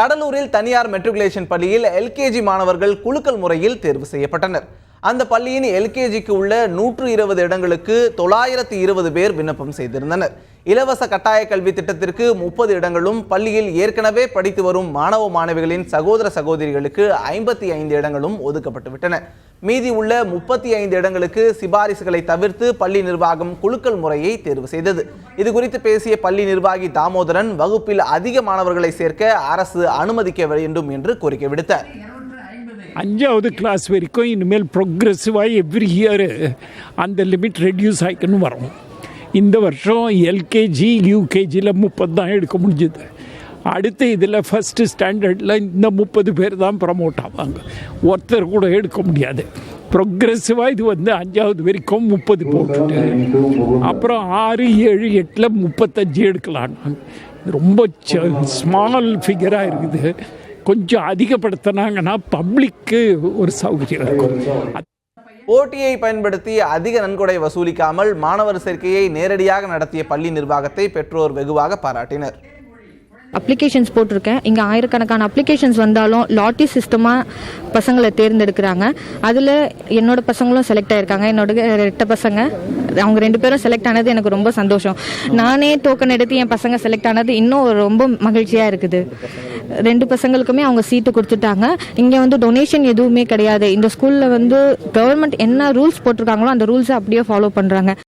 கடலூரில் தனியார் மெட்ரிகுலேஷன் பள்ளியில் எல்கேஜி மாணவர்கள் குலுக்கல் முறையில் தேர்வு செய்யப்பட்டனர். அந்த பள்ளியின் எல்கேஜிக்கு உள்ள 120 இடங்களுக்கு 920 பேர் விண்ணப்பம் செய்திருந்தனர். இலவச கட்டாய கல்வி திட்டத்திற்கு 30 இடங்களும், பள்ளியில் ஏற்கனவே படித்து வரும் மாணவ மாணவிகளின் சகோதர சகோதரிகளுக்கு 55 இடங்களும் ஒதுக்கப்பட்டுவிட்டன. மீதி உள்ள 35 இடங்களுக்கு சிபாரிசுகளை தவிர்த்து பள்ளி நிர்வாகம் குலுக்கல் முறையை தேர்வு செய்தது. இது குறித்து பேசிய பள்ளி நிர்வாகி தாமோதரன், வகுப்பில் அதிக மாணவர்களை சேர்க்க அரசு அனுமதிக்க வேண்டும் என்று கோரிக்கை விடுத்தார். 5வது கிளாஸ் வரைக்கும் இனிமேல் ப்ரோக்ரெசிவாக எவ்ரி இயர் அந்த லிமிட் ரெடியூஸ் ஆகிக்கணும் வரும். இந்த வருஷம் எல்கேஜி யூகேஜியில் 30 தான் எடுக்க முடிஞ்சுது. அடுத்து இதில் ஃபஸ்ட்டு ஸ்டாண்டர்டில் இந்த 30 பேர் தான் ப்ரமோட் ஆவாங்க. ஒருத்தர் கூட எடுக்க முடியாது. ப்ரோக்ரெசிவாக இது 5வது வரைக்கும் 30 போட்டுட்டு அப்புறம் 6, 7, 8ல் 35 எடுக்கலாம். ரொம்ப ஸ்மால் ஃபிகராக இருக்குது. கொஞ்சம் அதிகப்படுத்தினாங்கன்னா பப்ளிக்கு ஒரு சௌகரியம் இருக்கும். போட்டியை பயன்படுத்தி அதிக நன்கொடை வசூலிக்காமல் மாணவர் சேர்க்கையை நேரடியாக நடத்திய பள்ளி நிர்வாகத்தை பெற்றோர் வெகுவாக பாராட்டினர். அப்ளிகேஷன்ஸ் போட்டிருக்கேன். இங்கே ஆயிரக்கணக்கான அப்ளிகேஷன்ஸ் வந்தாலும் லாட்டரி சிஸ்டமாக பசங்களை தேர்ந்தெடுக்கிறாங்க. அதில் என்னோட பசங்களும் செலக்ட் ஆகிருக்காங்க. என்னோட 2 பசங்க, அவங்க 2 பேரும் செலக்ட் ஆனது எனக்கு ரொம்ப சந்தோஷம். நானே டோக்கன் எடுத்து என் பசங்க செலக்ட் ஆனது இன்னும் ரொம்ப மகிழ்ச்சியாக இருக்குது. 2 பசங்களுக்குமே அவங்க சீட்டு கொடுத்துட்டாங்க. இங்கே டொனேஷன் எதுவுமே கிடையாது. இந்த ஸ்கூலில் கவர்மெண்ட் என்ன ரூல்ஸ் போட்டிருக்காங்களோ அந்த ரூல்ஸை அப்படியே ஃபாலோ பண்ணுறாங்க.